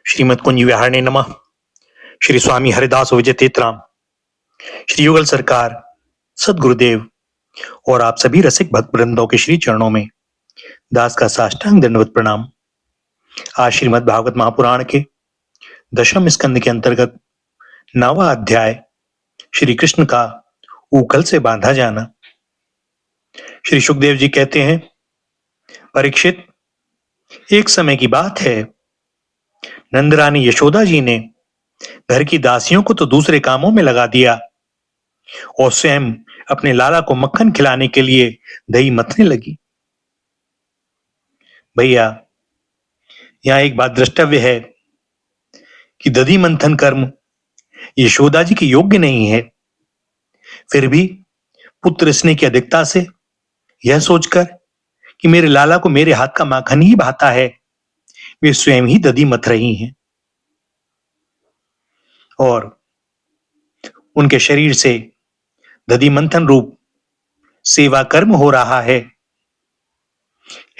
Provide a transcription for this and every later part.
श्रीमद कुंज विहारणे नमः। श्री स्वामी हरिदास विजय तीर्थराम, श्री युगल सरकार, सदगुरुदेव और आप सभी रसिक भक्त वृंदों के श्री चरणों में दास का साष्टांग दंडवत प्रणाम। आज श्रीमद भागवत महापुराण के दशम स्कंद के अंतर्गत 9वां अध्याय श्री कृष्ण का ऊखल से बांधा जाना। श्री सुखदेव जी कहते हैं, परीक्षित, एक समय की बात है, नंदरानी यशोदा जी ने घर की दासियों को तो दूसरे कामों में लगा दिया और स्वयं अपने लाला को मक्खन खिलाने के लिए दही मथने लगी। भैया, यहां एक बात द्रष्टव्य है कि दधी मंथन कर्म यशोदा जी की योग्य नहीं है। फिर भी पुत्र स्नेह की अधिकता से यह सोचकर कि मेरे लाला को मेरे हाथ का माखन ही भाता है, वे स्वयं ही दधी मथ रही हैं और उनके शरीर से दधी मंथन रूप सेवा कर्म हो रहा है।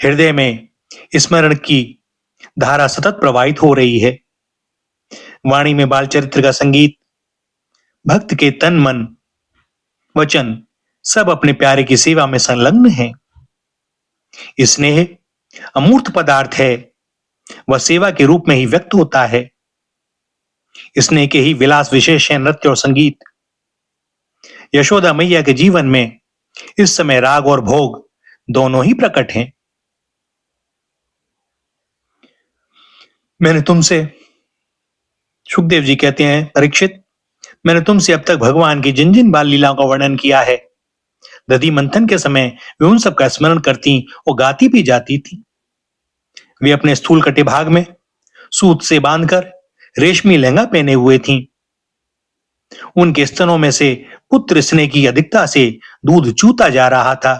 हृदय में स्मरण की धारा सतत प्रवाहित हो रही है। वाणी में बाल चरित्र का संगीत, भक्त के तन मन वचन सब अपने प्यारे की सेवा में संलग्न हैं। स्नेह अमूर्त पदार्थ है, वह सेवा के रूप में ही व्यक्त होता है। स्नेह के ही विलास विशेष है नृत्य और संगीत। यशोदा मैया के जीवन में इस समय राग और भोग दोनों ही प्रकट हैं। मैंने तुमसे, सुखदेव जी कहते हैं, परीक्षित, मैंने तुमसे अब तक भगवान की जिन जिन बाल लीलाओं का वर्णन किया है, दधी मंथन के समय वे उन सब का स्मरण करती और गाती भी जाती थी। वे अपने स्थूल कटे भाग में सूत से बांधकर रेशमी लहंगा पहने हुए थीं। उनके स्तनों में से पुत्र स्नेह की अधिकता से दूध चूता जा रहा था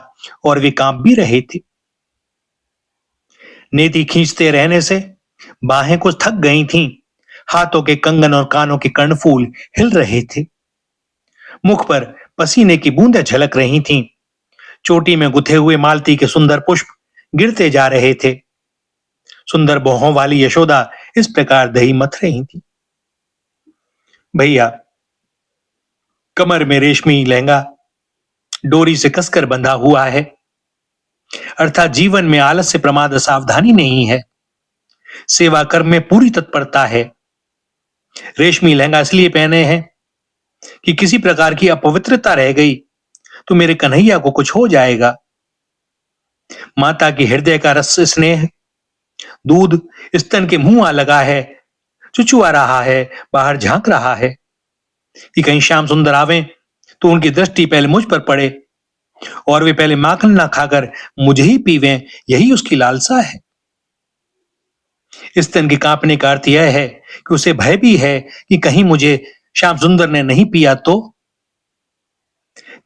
और वे कांप भी रहे थे। नेति खींचते रहने से बाहें कुछ थक गई थीं। हाथों के कंगन और कानों के कर्णफूल हिल रहे थे। मुख पर पसीने की बूंदें झलक रही थीं। चोटी में गुथे हुए मालती के सुंदर पुष्प गिरते जा रहे थे। सुंदर भौहों वाली यशोदा इस प्रकार दही मथ रही थी। भैया, कमर में रेशमी लहंगा डोरी से कसकर बंधा हुआ है, अर्थात जीवन में आलस्य प्रमाद सावधानी नहीं है। सेवा कर्म में पूरी तत्परता है। रेशमी लहंगा इसलिए पहने हैं कि किसी प्रकार की अपवित्रता रह गई तो मेरे कन्हैया को कुछ हो जाएगा। माता की हृदय का रस स्नेह दूध स्तन के मुंह आ लगा है, चुचुआ रहा है, बाहर झांक रहा है कि कहीं श्याम सुंदर आवे तो उनकी दृष्टि पहले मुझ पर पड़े और वे पहले माखन ना खाकर मुझे ही पीवें, यही उसकी लालसा है। स्तन के कांपने का अर्थ यह है कि उसे भय भी है कि कहीं मुझे श्याम सुंदर ने नहीं पिया तो।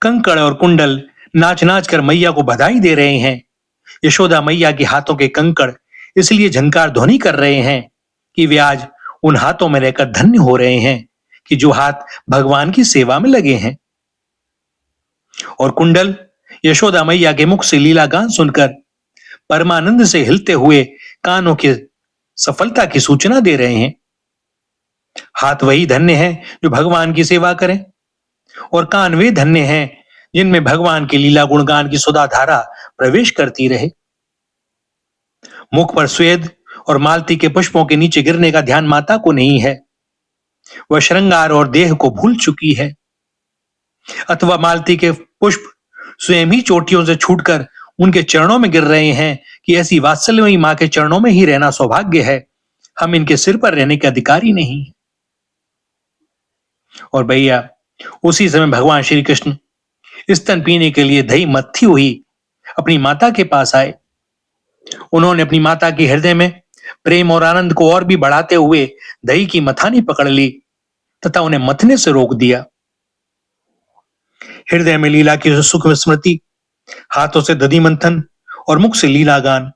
कंकड़ और कुंडल नाच नाच कर मैया को बधाई दे रहे हैं। यशोदा मैया के हाथों के कंकड़ इसलिए झंकार ध्वनि कर रहे हैं कि वे आज उन हाथों में रहकर धन्य हो रहे हैं कि जो हाथ भगवान की सेवा में लगे हैं। और कुंडल यशोदा मैया के मुख से लीला गान सुनकर परमानंद से हिलते हुए कानों की सफलता की सूचना दे रहे हैं। हाथ वही धन्य हैं जो भगवान की सेवा करें और कान वे धन्य हैं जिनमें भगवान की लीला गुणगान की सुधा धारा प्रवेश करती रहे। मुख पर स्वेद और मालती के पुष्पों के नीचे गिरने का ध्यान माता को नहीं है। वह श्रृंगार और देह को भूल चुकी है, अथवा मालती के पुष्प स्वयं ही चोटियों से छूटकर उनके चरणों में गिर रहे हैं कि ऐसी वात्सल्यमयी मां के चरणों में ही रहना सौभाग्य है, हम इनके सिर पर रहने के अधिकारी नहीं। और भैया, उसी समय भगवान श्री कृष्ण स्तन पीने के लिए दही मथी हुई अपनी माता के पास आए। उन्होंने अपनी माता के हृदय में प्रेम और आनंद को और भी बढ़ाते हुए दही की मथानी पकड़ ली तथा उन्हें मथने से रोक दिया। हृदय में लीला की सुख स्मृति, हाथों से दधी मंथन और मुख से लीला गान,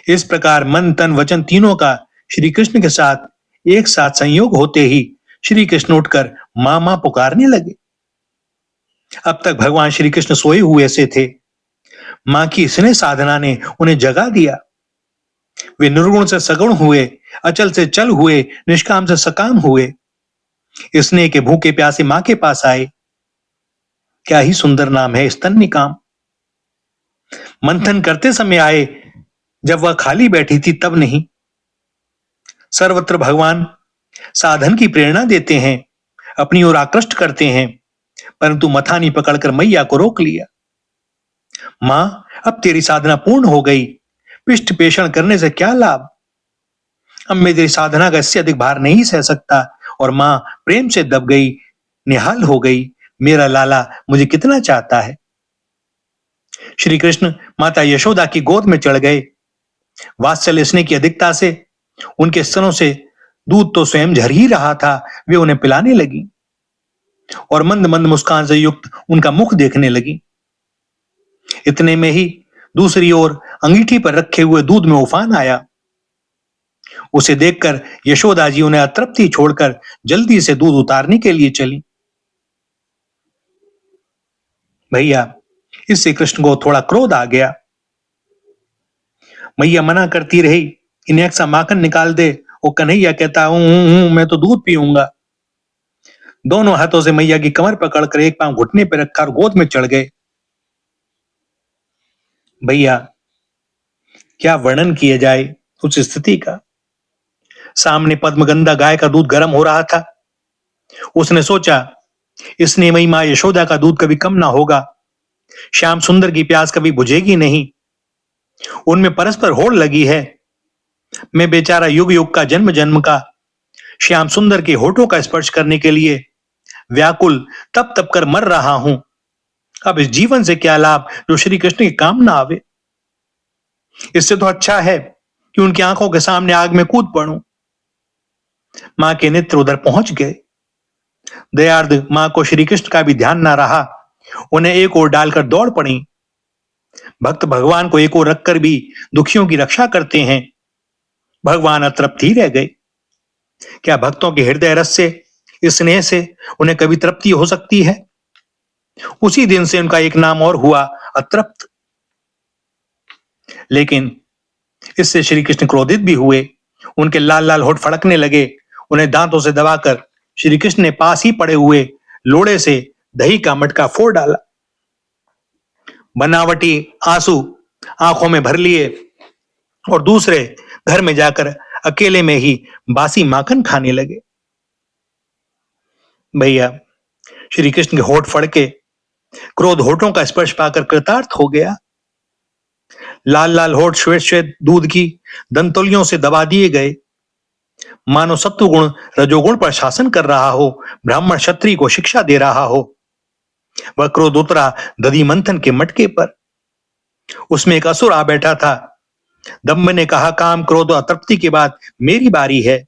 इस प्रकार मन तन वचन तीनों का श्री कृष्ण के साथ एक साथ संयोग होते ही श्री कृष्ण उठकर मां मां पुकारने लगे। अब तक भगवान श्री कृष्ण सोए हुए से थे। मां की स्नेह साधना ने उन्हें जगा दिया। वे निर्गुण से सगुण हुए, अचल से चल हुए, निष्काम से सकाम हुए। स्नेह के भूखे प्यासे मां के पास आए। क्या ही सुंदर नाम है स्तन निकाम। मंथन करते समय आए, जब वह खाली बैठी थी तब नहीं। सर्वत्र भगवान साधन की प्रेरणा देते हैं, अपनी ओर आकृष्ट करते हैं, परंतु मथानी पकड़कर मैया को रोक लिया। मां, अब तेरी साधना पूर्ण हो गई, पिष्ट पेषण करने से क्या लाभ। अब मैं तेरी साधना का इससे अधिक भार नहीं सह सकता। और मां प्रेम से दब गई, निहाल हो गई। मेरा लाला मुझे कितना चाहता है। श्री कृष्ण माता यशोदा की गोद में चढ़ गए। वात्सल्य स्नेह की अधिकता से उनके स्तनों से दूध तो स्वयं झर ही रहा था। वे उन्हें पिलाने लगी और मंद मंद मुस्कान से युक्त उनका मुख देखने लगी। इतने में ही दूसरी ओर अंगीठी पर रखे हुए दूध में उफान आया। उसे देखकर यशोदा जी उन्हें अतृप्ति छोड़कर जल्दी से दूध उतारने के लिए चली। भैया, इससे कृष्ण को थोड़ा क्रोध आ गया। मैया मना करती रही, इन्हें एक सा माखन निकाल दे। वो कन्हैया कहता हूं मैं तो दूध पीऊंगा। दोनों हाथों से मैया की कमर पकड़कर एक पांव घुटने पर रखा और गोद में चढ़ गए। भैया, क्या वर्णन किया जाए उस स्थिति का। सामने पद्मगंधा गाय का दूध गर्म हो रहा था। उसने सोचा, स्नेहमयी मां यशोदा का दूध कभी कम ना होगा, श्याम सुंदर की प्यास कभी बुझेगी नहीं। उनमें परस्पर होड़ लगी है। मैं बेचारा युग युग का जन्म जन्म का श्याम सुंदर के होठों का स्पर्श करने के लिए व्याकुल तप तप कर मर रहा हूं। अब इस जीवन से क्या लाभ जो श्री कृष्ण के काम ना आवे। इससे तो अच्छा है कि उनकी आंखों के सामने आग में कूद पड़ूं। मां के नेत्र उधर पहुंच गए। दयार्द मां को श्री कृष्ण का भी ध्यान ना रहा। उन्हें एक ओर डालकर दौड़ पड़ी। भक्त भगवान को एक ओर रखकर भी दुखियों की रक्षा करते हैं। भगवान अतृप्त ही रह गए। क्या भक्तों के हृदय रस से, स्नेह से उन्हें कभी तृप्ति हो सकती है। उसी दिन से उनका एक नाम और हुआ, अतृप्त। लेकिन इससे श्री कृष्ण क्रोधित भी हुए। उनके लाल लाल होठ फड़कने लगे। उन्हें दांतों से दबाकर श्री कृष्ण ने पास ही पड़े हुए लोड़े से दही का मटका फोड़ डाला। बनावटी आंसू आंखों में भर लिए और दूसरे घर में जाकर अकेले में ही बासी माखन खाने लगे। भैया, श्री कृष्ण के होठ फड़के, क्रोध होठों का स्पर्श पाकर कृतार्थ हो गया। लाल लाल होठ श्वेत श्वेत दूध की दंतुलियों से दबा दिए गए। मानो सत्वगुण रजोगुण पर शासन कर रहा हो, ब्राह्मण क्षत्रिय को शिक्षा दे रहा हो। वह क्रोध उतरा दधि मंथन के मटके पर। उसमें एक असुर आ बैठा था। दम्भ ने कहा, काम क्रोध और तृप्ति के बाद मेरी बारी है।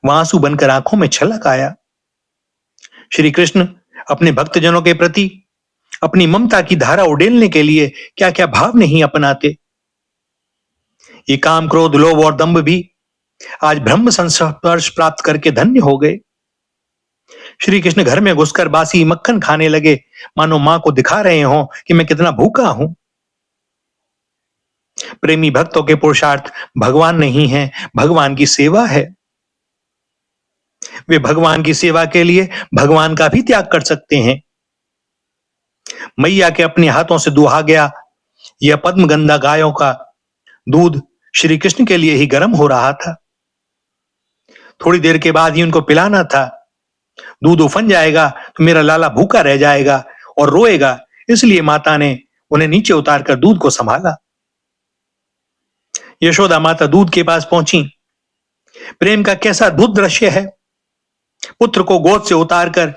वह आंसू बनकर आंखों में छलक आया। श्री कृष्ण अपने भक्तजनों के प्रति अपनी ममता की धारा उड़ेलने के लिए क्या क्या भाव नहीं अपनाते। ये काम क्रोध लोभ और दंभ भी आज ब्रह्म संस्पर्श प्राप्त करके धन्य हो गए। श्री कृष्ण घर में घुसकर बासी मक्खन खाने लगे, मानो मां को दिखा रहे हो कि मैं कितना भूखा हूं। प्रेमी भक्तों के पुरुषार्थ भगवान नहीं है, भगवान की सेवा है। वे भगवान की सेवा के लिए भगवान का भी त्याग कर सकते हैं। मैया के अपने हाथों से दुहा गया यह पद्मगंधा गायों का दूध श्री कृष्ण के लिए ही गर्म हो रहा था। थोड़ी देर के बाद ही उनको पिलाना था। दूध उफन जाएगा तो मेरा लाला भूखा रह जाएगा और रोएगा। इसलिए माता ने उन्हें नीचे उतारकर दूध को संभाला। यशोदा माता दूध के पास पहुंची। प्रेम का कैसा अद्भुत दृश्य है। पुत्र को गोद से उतारकर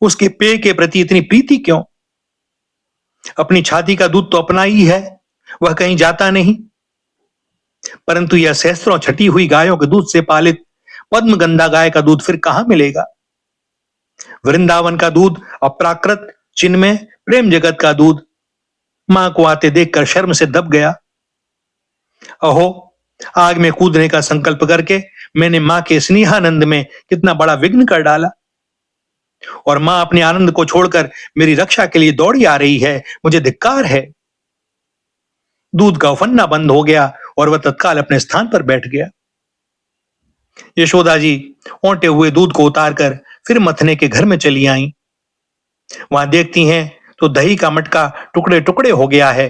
उसके पेय के प्रति इतनी प्रीति क्यों। अपनी छाती का दूध तो अपना ही है, वह कहीं जाता नहीं। परंतु यह सहस्त्रों छटी हुई गायों के दूध से पालित पद्मगंधा गाय का दूध फिर कहां मिलेगा। वृंदावन का दूध अप्राकृत चिन्मय प्रेम जगत का दूध। मां को आते देखकर शर्म से दब गया। अहो, आग में कूदने का संकल्प करके मैंने मां के स्नेहानंद में कितना बड़ा विघ्न कर डाला। और मां अपने आनंद को छोड़कर मेरी रक्षा के लिए दौड़ी आ रही है। मुझे धिक्कार है। दूध का उफनना बंद हो गया और वह तत्काल अपने स्थान पर बैठ गया। यशोदा जी औंटे हुए दूध को उतारकर फिर मथने के घर में चली आईं। वहां देखती हैं तो दही का मटका टुकड़े टुकड़े हो गया है।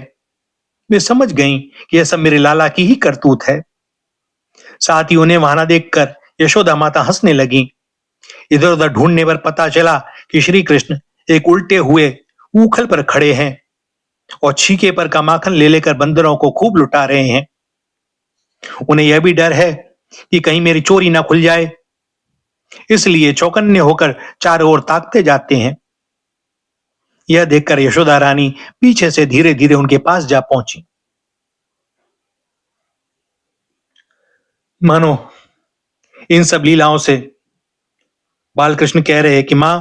वे समझ गईं कि यह सब मेरे लाला की ही करतूत है। साथ ही उन्हें वहां न देखकर यशोदा माता हंसने लगी। इधर उधर ढूंढने पर पता चला कि श्री कृष्ण एक उल्टे हुए ऊखल पर खड़े हैं और छीके पर का माखन ले लेकर बंदरों को खूब लुटा रहे हैं। उन्हें यह भी डर है कि कहीं मेरी चोरी ना खुल जाए, इसलिए चौकन्ने होकर चारों ओर ताकते जाते हैं। यह देखकर यशोदा रानी पीछे से धीरे धीरे उनके पास जा पहुंची। मानो इन सब लीलाओं से बालकृष्ण कह रहे हैं कि मां,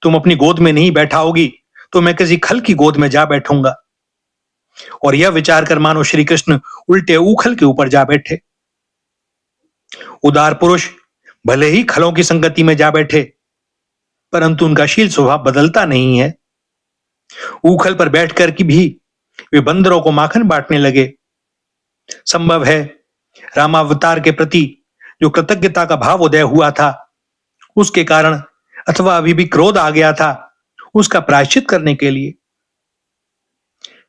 तुम अपनी गोद में नहीं बैठाओगी तो मैं किसी खल की गोद में जा बैठूंगा। और यह विचार कर मानो श्री कृष्ण उल्टे उखल के ऊपर जा बैठे। उदार पुरुष भले ही खलों की संगति में जा बैठे, परंतु उनका शील स्वभाव बदलता नहीं है। उखल पर बैठकर की भी वे बंदरों को माखन बांटने लगे। संभव है रामावतार के प्रति जो कृतज्ञता का भाव उदय हुआ था, उसके कारण, अथवा अभी भी क्रोध आ गया था, उसका प्रायश्चित करने के लिए।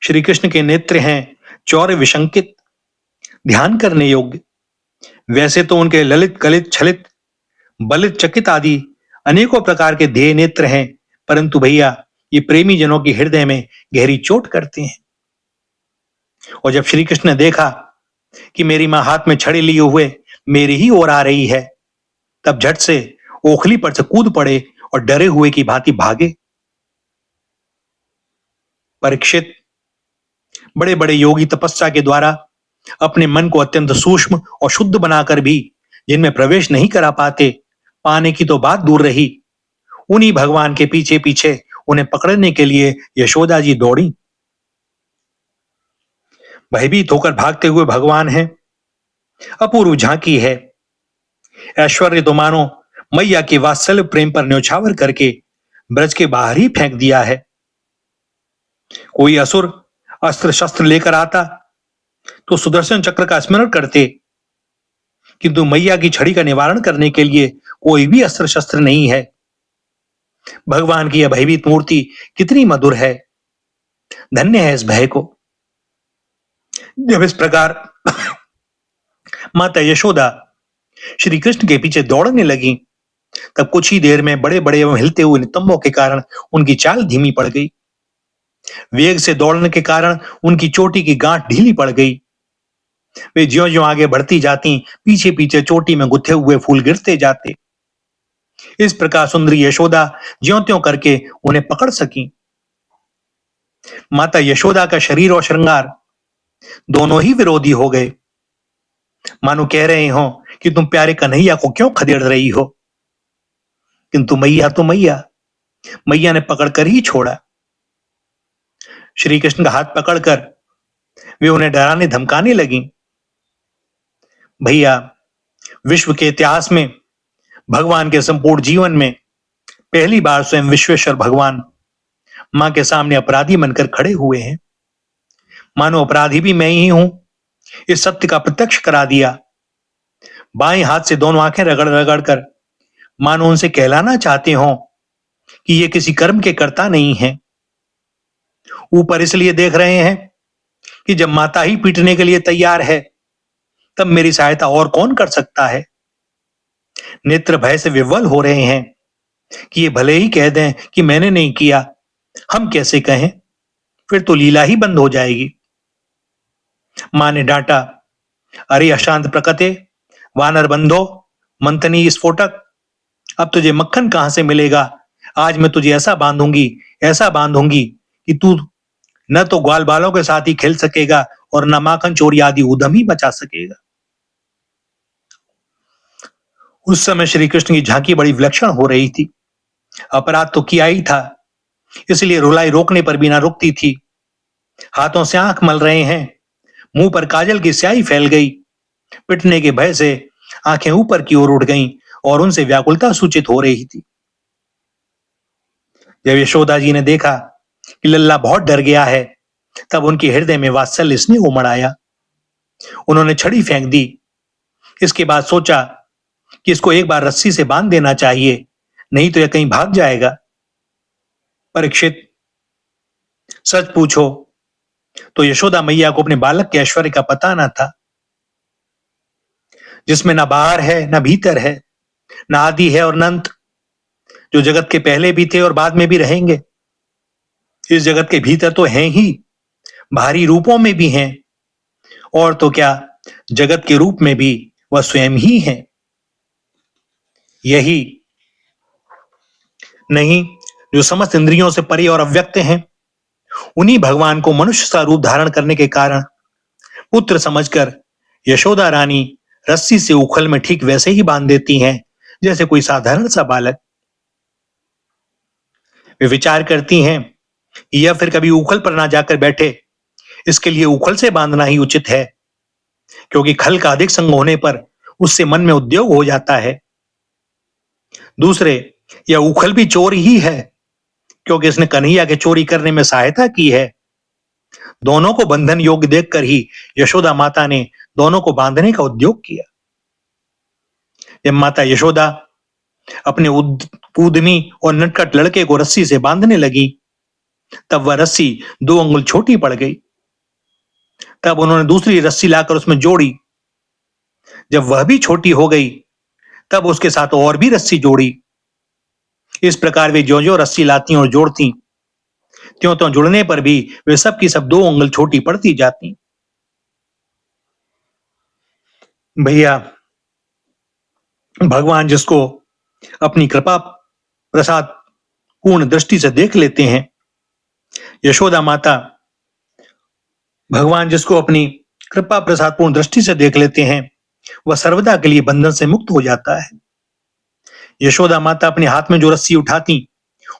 श्री कृष्ण के नेत्र हैं चौर विशंकित, ध्यान करने योग्य। वैसे तो उनके ललित कलित छलित बलित चकित आदि अनेकों प्रकार के ध्येय नेत्र हैं, परंतु भैया ये प्रेमी जनों के हृदय में गहरी चोट करते हैं। और जब श्री कृष्ण ने देखा कि मेरी मां हाथ में छड़ी लिए हुए मेरी ही ओर आ रही है, तब झट से ओखली पर से कूद पड़े और डरे हुए की भांति भागे। परीक्षित, बड़े बड़े योगी तपस्या के द्वारा अपने मन को अत्यंत सूक्ष्म और शुद्ध बनाकर भी जिनमें प्रवेश नहीं करा पाते, पाने की तो बात दूर रही, उन्हीं भगवान के पीछे पीछे उन्हें पकड़ने के लिए यशोदा जी दौड़ी। भयभीत होकर भागते हुए भगवान हैं। अपूर्व झांकी है। ऐश्वर्य तो मानो मैया के वात्सल्य प्रेम पर न्यौछावर करके ब्रज के बाहर ही फेंक दिया है। कोई असुर अस्त्र शस्त्र लेकर आता तो सुदर्शन चक्र का स्मरण करते, किंतु मैया की छड़ी का निवारण करने के लिए कोई भी अस्त्र शस्त्र नहीं है। भगवान की यह भयभीत मूर्ति कितनी मधुर है। धन्य है इस भय को। जब इस प्रकार माता यशोदा श्री कृष्ण के पीछे दौड़ने लगी, तब कुछ ही देर में बड़े बड़े एवं हिलते हुए नितंबों के कारण उनकी चाल धीमी पड़ गई। वेग से दौड़ने के कारण उनकी चोटी की गांठ ढीली पड़ गई। वे ज्यों ज्यों आगे बढ़ती जाती, पीछे पीछे चोटी में गुथे हुए फूल गिरते जाते। इस प्रकार सुंदरी यशोदा ज्यों त्यों करके उन्हें पकड़ सकी। माता यशोदा का शरीर और श्रृंगार दोनों ही विरोधी हो गए। मानो कह रहे हो कि तुम प्यारे कन्हैया को क्यों खदेड़ रही हो, किंतु मैया तो मैया, मैया ने पकड़कर ही छोड़ा। श्री कृष्ण का हाथ पकड़कर वे उन्हें डराने धमकाने लगी। भैया, विश्व के इतिहास में, भगवान के संपूर्ण जीवन में पहली बार स्वयं विश्वेश्वर भगवान मां के सामने अपराधी बनकर खड़े हुए हैं। मानो अपराधी भी मैं ही हूं, इस सत्य का प्रत्यक्ष करा दिया। बाएं हाथ से दोनों आंखें रगड़ रगड़ कर मानो उनसे कहलाना चाहते हो कि ये किसी कर्म के कर्ता नहीं है। ऊपर इसलिए देख रहे हैं कि जब माता ही पीटने के लिए तैयार है, तब मेरी सहायता और कौन कर सकता है। नेत्र भय से विवल हो रहे हैं कि ये भले ही कह दें कि मैंने नहीं किया, हम कैसे कहें, फिर तो लीला ही बंद हो जाएगी। मां ने डांटा, अरे अशांत प्रकृते, वानर बंधो, मंथनी स्फोटक, अब तुझे मक्खन कहां से मिलेगा। आज मैं तुझे ऐसा बांधूंगी कि तू न तो ग्वाल बालों के साथ ही खेल सकेगा और न माखन चोरी आदि उद्यम ही बचा सकेगा। उस समय श्री कृष्ण की झांकी बड़ी विलक्षण हो रही थी। अपराध तो किया ही था, इसलिए रुलाई रोकने पर भी ना रुकती थी। हाथों से आंख मल रहे हैं, मुंह पर काजल की स्याही फैल गई। पिटने के भय से आंखें ऊपर की ओर उठ गईं और उनसे व्याकुलता सूचित हो रही थी। जब यशोदा जी ने देखा कि लल्ला बहुत डर गया है, तब उनके हृदय में वात्सल्य स्नेह उमड़ आया। उन्होंने छड़ी फेंक दी। इसके बाद सोचा कि इसको एक बार रस्सी से बांध देना चाहिए, नहीं तो यह कहीं भाग जाएगा। परीक्षित, सच पूछो तो यशोदा मैया को अपने बालक के ऐश्वर्य का पता न था, जिसमें ना बाहर है ना भीतर है, ना आदि है और अंत, जो जगत के पहले भी थे और बाद में भी रहेंगे। इस जगत के भीतर तो हैं ही, बाहरी रूपों में भी हैं, और तो क्या जगत के रूप में भी वह स्वयं ही है। यही नहीं, जो समस्त इंद्रियों से परे और अव्यक्त हैं, उन्हीं भगवान को मनुष्य सा रूप धारण करने के कारण पुत्र समझकर यशोदा रानी रस्सी से उखल में ठीक वैसे ही बांध देती हैं जैसे कोई साधारण सा बालक। वे विचार करती हैं या फिर कभी उखल पर ना जाकर बैठे, इसके लिए उखल से बांधना ही उचित है, क्योंकि खल का अधिक संग होने पर उससे मन में उद्योग हो जाता है। दूसरे, यह उखल भी चोर ही है, क्योंकि इसने कन्हैया के चोरी करने में सहायता की है। दोनों को बंधन योग्य देखकर ही यशोदा माता ने दोनों को बांधने का उद्योग किया। जब माता यशोदा अपने उद्यमी और नटखट लड़के को रस्सी से बांधने लगी, तब वह रस्सी 2 अंगुल छोटी पड़ गई। तब उन्होंने दूसरी रस्सी लाकर उसमें जोड़ी। जब वह भी छोटी हो गई, तब उसके साथ और भी रस्सी जोड़ी। इस प्रकार वे जो जो रस्सी लाती और जोड़ती, त्यों त्यों जुड़ने पर भी वे सब की सब 2 अंगुल छोटी पड़ती जाती। भैया, भगवान जिसको अपनी कृपा प्रसाद पूर्ण दृष्टि से देख लेते हैं, यशोदा माता भगवान जिसको अपनी कृपा प्रसाद पूर्ण दृष्टि से देख लेते हैं, वह सर्वदा के लिए बंधन से मुक्त हो जाता है। यशोदा माता अपने हाथ में जो रस्सी उठाती,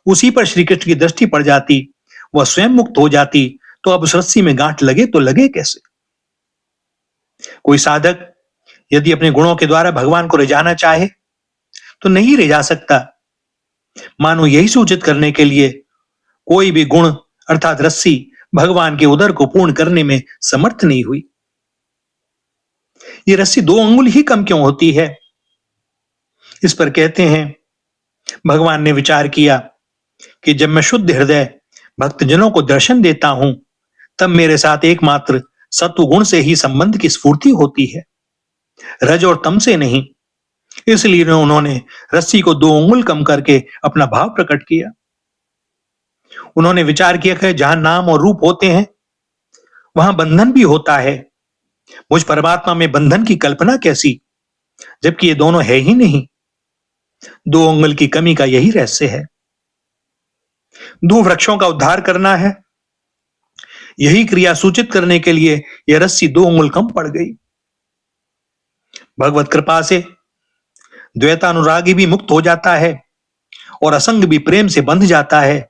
उसी पर श्री कृष्ण की दृष्टि पड़ जाती, वह स्वयं मुक्त हो जाती, तो अब उस रस्सी में गांठ लगे तो लगे कैसे। कोई साधक यदि अपने गुणों के द्वारा भगवान को रिझाना चाहे तो नहीं रिझा सकता। मानो यही सूचित करने के लिए कोई भी गुण अर्थात रस्सी भगवान के उदर को पूर्ण करने में समर्थ नहीं हुई। ये रस्सी 2 अंगुल ही कम क्यों होती है? इस पर कहते हैं, भगवान ने विचार किया कि जब मैं शुद्ध हृदय भक्तजनों को दर्शन देता हूं, तब मेरे साथ एकमात्र सत्व गुण से ही संबंध की स्फूर्ति होती है, रज और तम से नहीं। इसलिए उन्होंने रस्सी को 2 अंगुल कम करके अपना भाव प्रकट किया। उन्होंने विचार किया कि जहां नाम और रूप होते हैं, वहां बंधन भी होता है। मुझ परमात्मा में बंधन की कल्पना कैसी, जबकि ये दोनों है ही नहीं। 2 अंगुल की कमी का यही रहस्य है। 2 वृक्षों का उद्धार करना है, यही क्रिया सूचित करने के लिए यह रस्सी 2 अंगुल कम पड़ गई। भगवत कृपा से द्वैतानुरागी भी मुक्त हो जाता है और असंग भी प्रेम से बंध जाता है।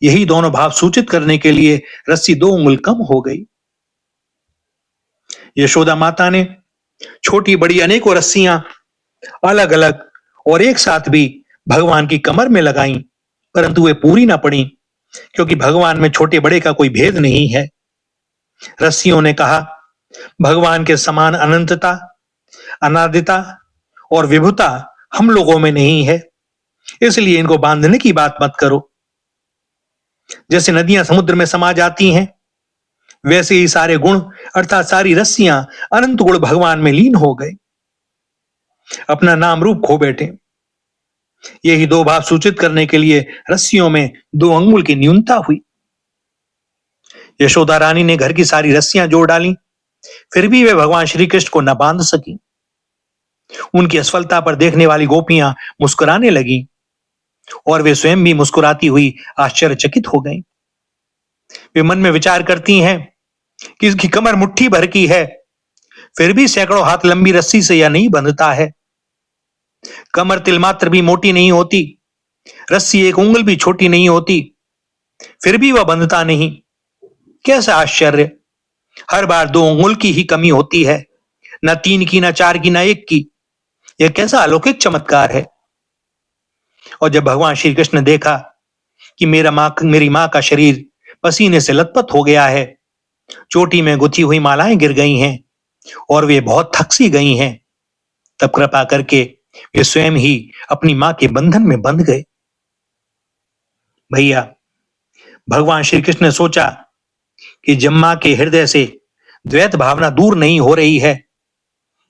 यही दोनों भाव सूचित करने के लिए रस्सी 2 अंगुल कम हो गई। यशोदा माता ने छोटी बड़ी अनेकों रस्सियां अलग अलग और एक साथ भी भगवान की कमर में लगाई, परंतु वे पूरी ना पड़ी, क्योंकि भगवान में छोटे बड़े का कोई भेद नहीं है। रस्सियों ने कहा, भगवान के समान अनंतता, अनादिता और विभुता हम लोगों में नहीं है, इसलिए इनको बांधने की बात मत करो। जैसे नदियां समुद्र में समा जाती हैं, वैसे ही सारे गुण अर्थात सारी रस्सियां अनंत गुण भगवान में लीन हो गए, अपना नाम रूप खो बैठे। यही 2 भाव सूचित करने के लिए रस्सियों में 2 अंगुल की न्यूनता हुई। यशोदा रानी ने घर की सारी रस्सियां जोड़ डाली, फिर भी वे भगवान श्री कृष्ण को न बांध सकी। उनकी असफलता पर देखने वाली गोपियां मुस्कुराने लगी और वे स्वयं भी मुस्कुराती हुई आश्चर्यचकित हो गईं। वे मन में विचार करती हैं कि इसकी कमर मुट्ठी भर की है, फिर भी सैकड़ों हाथ लंबी रस्सी से यह नहीं बंधता है। कमर तिलमात्र भी मोटी नहीं होती, रस्सी 1 उंगल भी छोटी नहीं होती, फिर भी वह बंधता नहीं। कैसा आश्चर्य! हर बार 2 अंगुल की ही कमी होती है, न 3 की, न 4 की, न 1 की। यह कैसा अलौकिक चमत्कार है। और जब भगवान श्री कृष्ण ने देखा कि मेरी मां का शरीर पसीने से लथपथ हो गया है, चोटी में गुथी हुई मालाएं गिर गई हैं, और वे बहुत थक सी गई हैं। तब कृपा करके वे स्वयं ही अपनी मां के बंधन में बंध गए। भैया, भगवान श्री कृष्ण ने सोचा कि जब मां के हृदय से द्वैत भावना दूर नहीं हो रही है,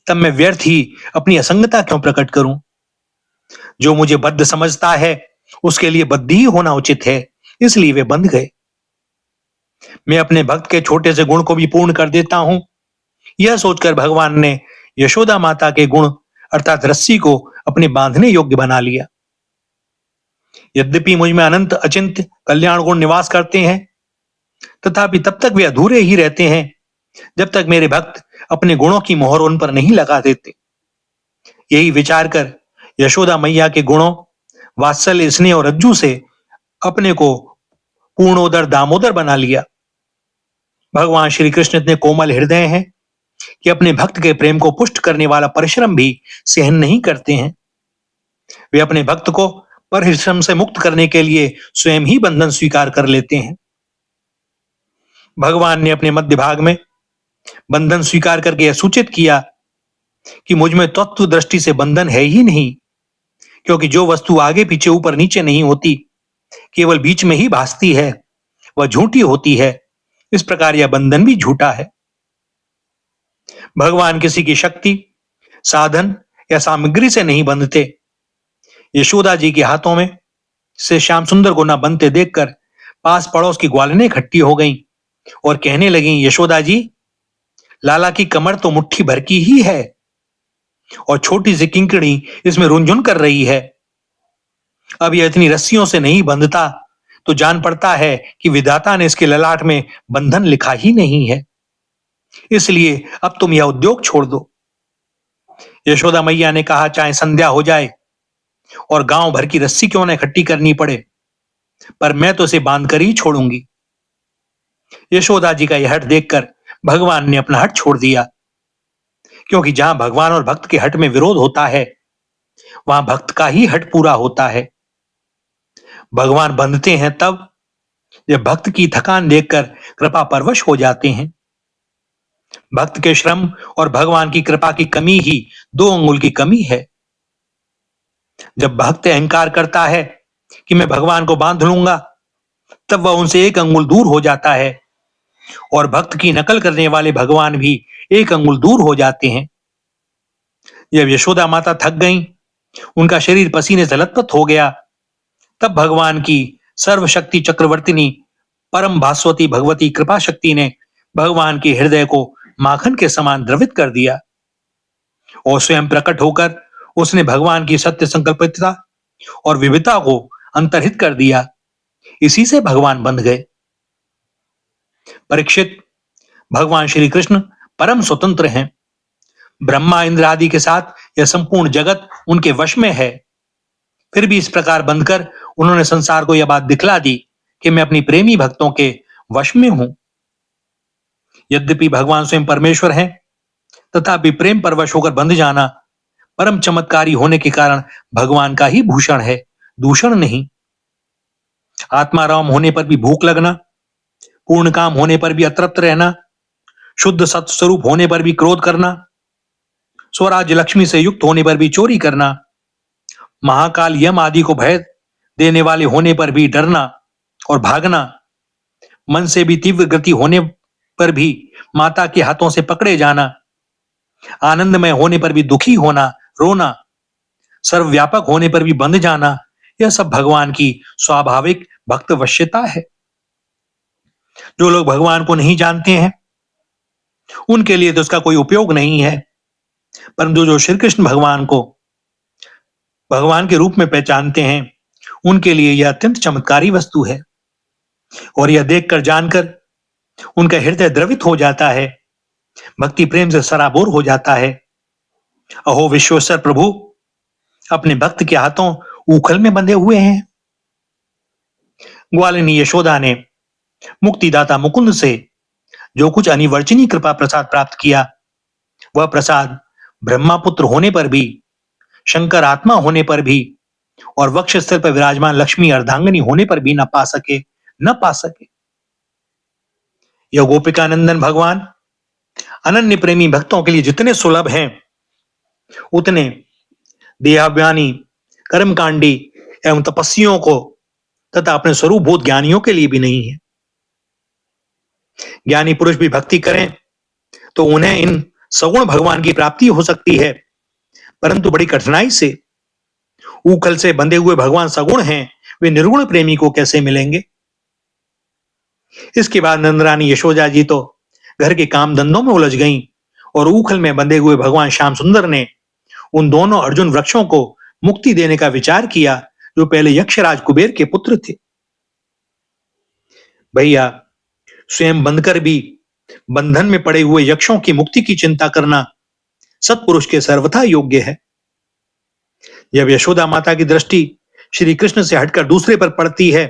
तब मैं व्यर्थ ही अपनी असंगता क्यों प्रकट करूं। जो मुझे बद्ध समझता है, उसके लिए बद्ध ही होना उचित है। इसलिए वे बंध गए। मैं अपने भक्त के छोटे से गुण को भी पूर्ण कर देता हूं। यह सोचकर भगवान ने यशोदा माता के गुण अर्थात रस्सी को अपने बांधने योग्य बना लिया। यद्यपि मुझ में अनंत अचिंत्य कल्याण गुण निवास करते हैं, तथापि तब तक वे अधूरे ही रहते हैं जब तक मेरे भक्त अपने गुणों की मोहर उन पर नहीं लगा देते। यही विचार कर यशोदा मैया के गुणों, वात्सल्य, स्नेह और रज्जू से अपने को पूर्णोदर दामोदर बना लिया। भगवान श्री कृष्ण इतने कोमल हृदय हैं कि अपने भक्त के प्रेम को पुष्ट करने वाला परिश्रम भी सहन नहीं करते हैं। वे अपने भक्त को परिश्रम से मुक्त करने के लिए स्वयं ही बंधन स्वीकार कर लेते हैं। भगवान ने अपने मध्य भाग में बंधन स्वीकार करके यह सूचित किया कि मुझ में तत्व दृष्टि से बंधन है ही नहीं, क्योंकि जो वस्तु आगे पीछे ऊपर नीचे नहीं होती, केवल बीच में ही भासती है, वह झूठी होती है। इस प्रकार यह बंधन भी झूठा है। भगवान किसी की शक्ति, साधन या सामग्री से नहीं बंधते। यशोदा जी के हाथों में से श्याम सुंदर को न बनते देखकर पास पड़ोस की ग्वालनें इकट्ठी हो गईं और कहने लगीं, यशोदा जी, लाला की कमर तो मुट्ठी भर की ही है और छोटी सी किंकड़ी इसमें रुंझुन कर रही है। अब यह इतनी रस्सियों से नहीं बंधता तो जान पड़ता है कि विधाता ने इसके ललाट में बंधन लिखा ही नहीं है। इसलिए अब तुम यह उद्योग छोड़ दो। यशोदा मैया ने कहा, चाहे संध्या हो जाए और गांव भर की रस्सी क्यों न इकट्ठी करनी पड़े, पर मैं तो इसे बांध कर ही छोड़ूंगी। यशोदा जी का यह हठ देखकर भगवान ने अपना हठ छोड़ दिया, क्योंकि जहां भगवान और भक्त के हठ में विरोध होता है, वहां भक्त का ही हठ पूरा होता है। भगवान बंधते हैं तब जब भक्त की थकान देखकर कृपा परवश हो जाते हैं। भक्त के श्रम और भगवान की कृपा की कमी ही 2 अंगुल की कमी है। जब भक्त अहंकार करता है कि मैं भगवान को बांध लूंगा, तब वह उनसे 1 अंगुल दूर हो जाता है और भक्त की नकल करने वाले भगवान भी 1 अंगुल दूर हो जाते हैं। जब यशोदा माता थक गईं, उनका शरीर पसीने से लथपथ हो गया, तब भगवान की सर्वशक्ति चक्रवर्तिनी परम भास्वती भगवती कृपा शक्ति ने भगवान के हृदय को माखन के समान द्रवित कर दिया और स्वयं प्रकट होकर उसने भगवान की सत्य संकल्पितता और विविधता को अंतर्हित कर दिया। इसी से भगवान बंध गए। परीक्षित, भगवान श्री कृष्ण परम स्वतंत्र हैं। ब्रह्मा इंद्र आदि के साथ यह संपूर्ण जगत उनके वश में है। फिर भी इस प्रकार बंधकर उन्होंने संसार को यह बात दिखला दी कि मैं अपनी प्रेमी भक्तों के वश में हूं। यद्यपि भगवान स्वयं परमेश्वर हैं, तथापि प्रेम परवश होकर बंध जाना परम चमत्कारी होने के कारण भगवान का ही भूषण है, दूषण नहीं। आत्माराम होने पर भी भूख लगना, पूर्ण काम होने पर भी अतृप्त रहना, शुद्ध सत्य स्वरूप होने पर भी क्रोध करना, स्वराज्य लक्ष्मी से युक्त होने पर भी चोरी करना, महाकाल यम आदि को भय देने वाले होने पर भी डरना और भागना, मन से भी तीव्र गति होने पर भी माता के हाथों से पकड़े जाना, आनंदमय होने पर भी दुखी होना, रोना, सर्वव्यापक होने पर भी बंध जाना, यह सब भगवान की स्वाभाविक भक्तवश्यता है। जो लोग भगवान को नहीं जानते हैं, उनके लिए तो इसका कोई उपयोग नहीं है, परंतु जो श्री कृष्ण भगवान को भगवान के रूप में पहचानते हैं, उनके लिए यह अत्यंत चमत्कारी वस्तु है और यह देखकर जानकर उनका हृदय द्रवित हो जाता है, भक्ति प्रेम से सराबोर हो जाता है। अहो विश्वेश्वर प्रभु अपने भक्त के हाथों ऊखल में बंधे हुए हैं। ग्वालिनी यशोदा ने मुक्तिदाता मुकुंद से जो कुछ अनिवर्चनीय कृपा प्रसाद प्राप्त किया, वह प्रसाद ब्रह्मापुत्र होने पर भी, शंकर आत्मा होने पर भी और वक्षस्थल पर विराजमान लक्ष्मी अर्धांगिनी होने पर भी न पा सके। यह गोपिकानंदन भगवान अनन्य प्रेमी भक्तों के लिए जितने सुलभ हैं, उतने देहाभिमानी, कर्मकांडी एवं तपस्वियों को तथा अपने स्वरूपभूत ज्ञानियों के लिए भी नहीं है। ज्ञानी पुरुष भी भक्ति करें तो उन्हें इन सगुण भगवान की प्राप्ति हो सकती है, परंतु बड़ी कठिनाई से। ऊखल से बंधे हुए भगवान सगुण हैं, वे निर्गुण प्रेमी को कैसे मिलेंगे? इसके बाद नंदरानी यशोदा जी तो घर के काम धंधों में उलझ गईं और ऊखल में बंधे हुए भगवान श्याम सुंदर ने उन दोनों अर्जुन वृक्षों को मुक्ति देने का विचार किया, जो पहले यक्षराज कुबेर के पुत्र थे। भैया, स्वयं बंधकर भी बंधन में पड़े हुए यक्षों की मुक्ति की चिंता करना सत्पुरुष के सर्वथा योग्य है। जब यशोदा माता की दृष्टि श्री कृष्ण से हटकर दूसरे पर पड़ती है,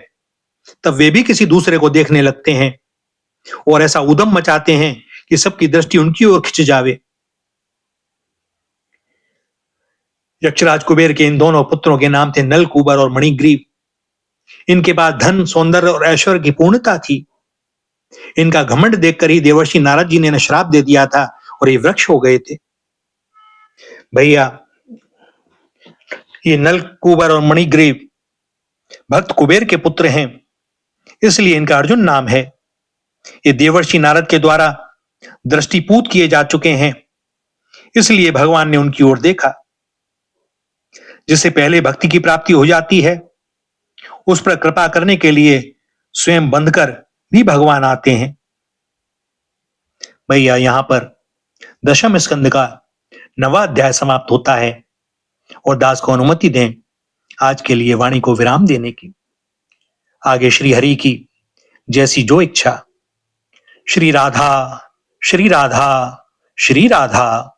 तब वे भी किसी दूसरे को देखने लगते हैं और ऐसा उद्यम मचाते हैं कि सबकी दृष्टि उनकी ओर खिंच जावे। यक्षराज कुबेर के इन दोनों पुत्रों के नाम थे नल, कुबर और मणिग्रीव। इनके पास धन, सौंदर्य और ऐश्वर्य की पूर्णता थी। इनका घमंड देखकर ही देवर्षि नारद जी ने श्राप दे दिया था और ये वृक्ष हो गए थे। भैया, ये नल, कुबर और मणिग्रीव भक्त कुबेर के पुत्र हैं, इसलिए इनका अर्जुन नाम है। ये देवर्षि नारद के द्वारा दृष्टिपूत किए जा चुके हैं, इसलिए भगवान ने उनकी ओर देखा। जिससे पहले भक्ति की प्राप्ति हो जाती है, उस पर कृपा करने के लिए स्वयं बंधकर भी भगवान आते हैं। भैया, यहां पर दशम स्कंद का 9वां अध्याय समाप्त होता है और दास को अनुमति दें आज के लिए वाणी को विराम देने की। आगे श्री हरि की जैसी जो इच्छा। श्री राधा, श्री राधा, श्री राधा।